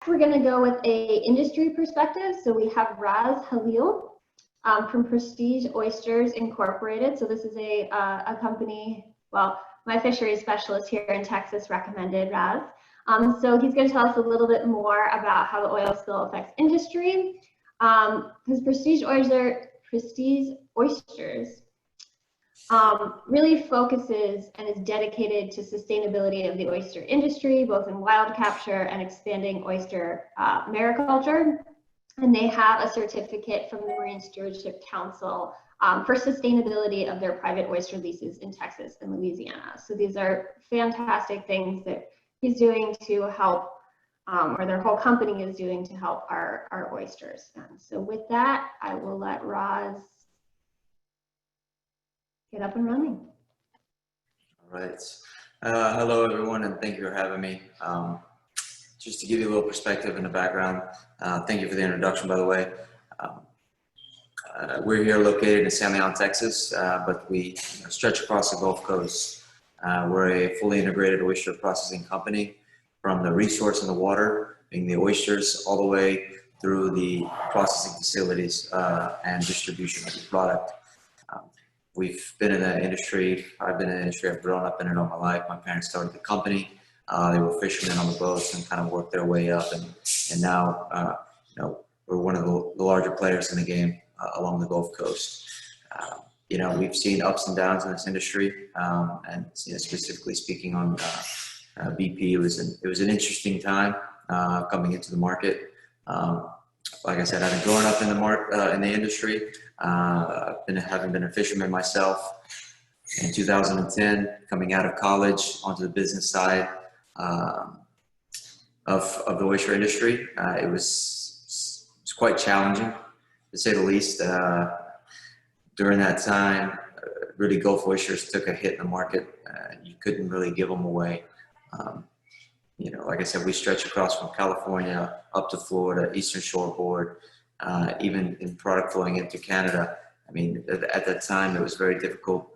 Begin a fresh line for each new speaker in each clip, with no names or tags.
we're going to go with a industry perspective. So we have Raz Hailil from Prestige Oysters Incorporated. So this is a company, well, my fisheries specialist here in Texas recommended Raz. So he's going to tell us a little bit more about how the oil spill affects industry. Because Prestige Oysters really focuses and is dedicated to sustainability of the oyster industry, both in wild capture and expanding oyster mariculture. And they have a certificate from the Marine Stewardship Council for sustainability of their private oyster leases in Texas and Louisiana. So these are fantastic things that he's doing to help, or their whole company is doing to help our oysters. And so with that, I will let Raz get up and running.
All right. Hello, everyone, and thank you for having me. Just to give you a little perspective in the background, thank you for the introduction, by the way. We're here located in San Leon, Texas, but we stretch across the Gulf Coast. We're a fully integrated oyster processing company, from the resource in the water, being the oysters, all the way through the processing facilities and distribution of the product. We've been in the industry, I've been in the industry, I've grown up in it all my life. My parents started the company. They were fishermen on the boats and kind of worked their way up. And now, we're one of the larger players in the game along the Gulf Coast. We've seen ups and downs in this industry. And specifically speaking on BP, it was an interesting time coming into the market. Like I said, I've been growing up in the industry. Having been a fisherman myself. In 2010, coming out of college onto the business side of the oyster industry, it was quite challenging, to say the least. During that time, really Gulf oysters took a hit in the market. You couldn't really give them away. Like I said, we stretch across from California up to Florida, Eastern Shoreboard, even in product flowing into Canada. I mean, at that time, it was very difficult.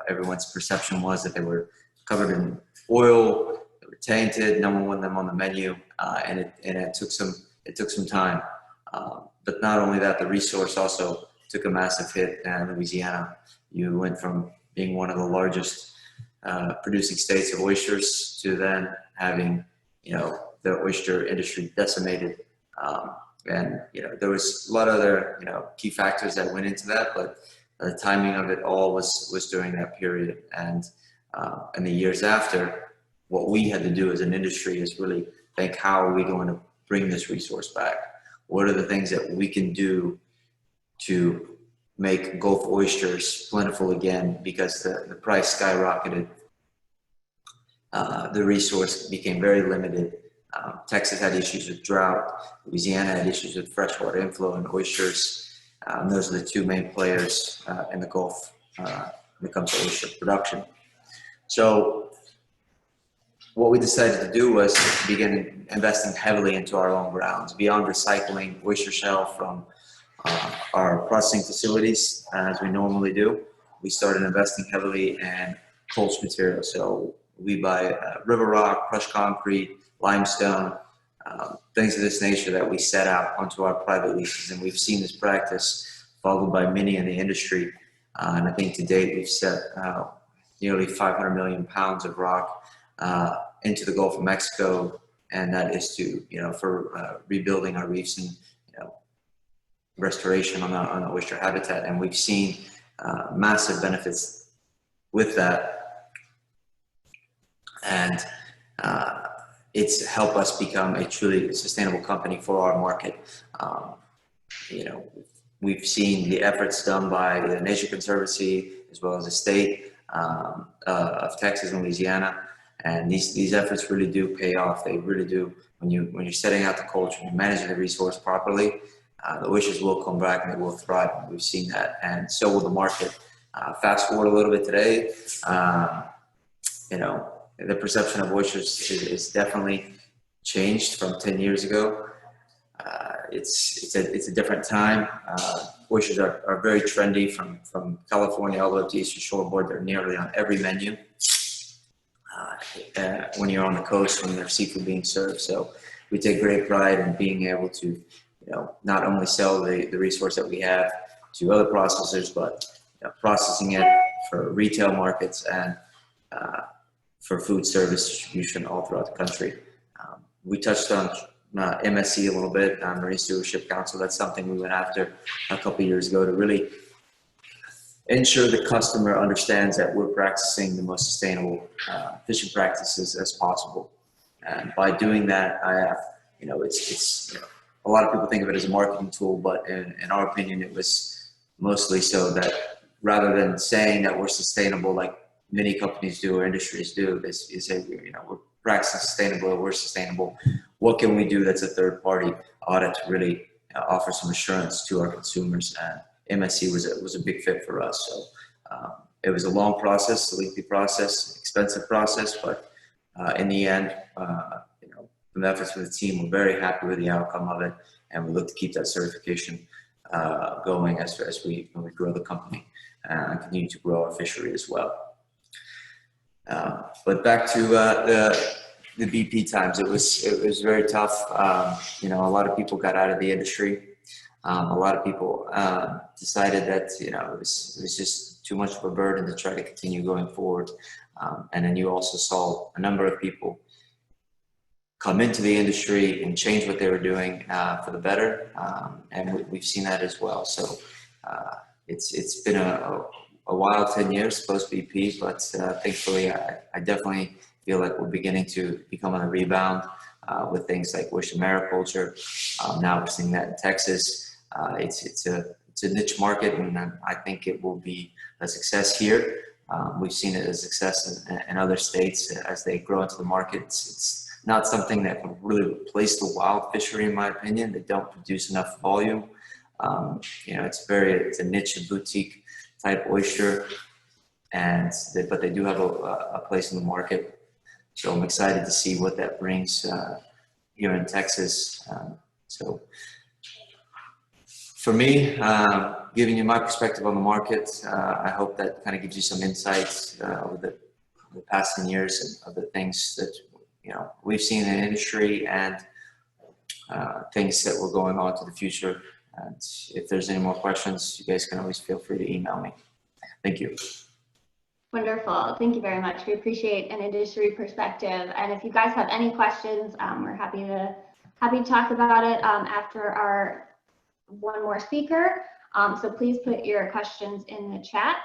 Everyone's perception was that they were covered in oil, they were tainted, no one wanted them on the menu, and it took some time. But not only that, the resource also took a massive hit in Louisiana. You went from being one of the largest producing states of oysters to then having, the oyster industry decimated. And there was a lot of other key factors that went into that, but the timing of it all was during that period. And in the years after, what we had to do as an industry is really think, how are we going to bring this resource back? What are the things that we can do to make Gulf oysters plentiful again? Because the price skyrocketed, the resource became very limited. Texas had issues with drought. Louisiana had issues with freshwater inflow and oysters. Those are the two main players in the Gulf when it comes to oyster production. So what we decided to do was begin investing heavily into our own grounds, beyond recycling oyster shell from our processing facilities as we normally do. We started investing heavily in mulch material. So we buy river rock, crushed concrete, limestone, things of this nature that we set out onto our private leases. And we've seen this practice followed by many in the industry. And I think to date, we've set nearly 500 million pounds of rock into the Gulf of Mexico. And that is for rebuilding our reefs and, restoration on the oyster habitat. And we've seen massive benefits with that. And it's helped us become a truly sustainable company for our market. We've seen the efforts done by the Nature Conservancy as well as the state of Texas and Louisiana, and these efforts really do pay off. They really do. When you're setting out the culture and managing the resource properly, the oysters will come back and they will thrive. We've seen that, and so will the market. Fast forward a little bit today, the perception of oysters is definitely changed from 10 years ago. It's a different time. Oysters are very trendy from California all the way up to Eastern Shoreboard. They're nearly on every menu when you're on the coast, when there's seafood being served. So we take great pride in being able to, not only sell the resource that we have to other processors, but processing it for retail markets and for food service distribution all throughout the country. We touched on MSC a little bit, Marine Stewardship Council. That's something we went after a couple years ago to really ensure the customer understands that we're practicing the most sustainable fishing practices as possible. And by doing that, it's a lot of people think of it as a marketing tool, but in our opinion, it was mostly so that rather than saying that we're sustainable like many companies do or industries do, is say, we're practicing sustainable, we're sustainable. What can we do that's a third party audit to really offer some assurance to our consumers? And MSC was a big fit for us. So it was a long process, a lengthy process, expensive process, but in the end, from the efforts of the team, we're very happy with the outcome of it, and we look to keep that certification going as we grow the company and continue to grow our fishery as well. But back to the BP times, it was very tough. A lot of people got out of the industry. A lot of people decided that it was just too much of a burden to try to continue going forward. And then you also saw a number of people come into the industry and change what they were doing for the better, and we've seen that as well. So it's been a wild 10 years post BP, but thankfully I definitely feel like we're beginning to become on a rebound with things like oyster mariculture. Now we're seeing that in Texas. It's a niche market, and I think it will be a success here. We've seen it as a success in other states as they grow into the market. It's not something that can really replace the wild fishery, in my opinion. They don't produce enough volume. It's a niche and boutique type oyster, but they do have a place in the market. So I'm excited to see what that brings here in Texas. So for me, giving you my perspective on the market, I hope that kind of gives you some insights over the past 10 years of the things that we've seen in the industry and things that were going on to the future. And if there's any more questions, you guys can always feel free to email me. Thank you.
Wonderful. Thank you very much. We appreciate an industry perspective. And if you guys have any questions, we're happy to talk about it after our one more speaker. So please put your questions in the chat.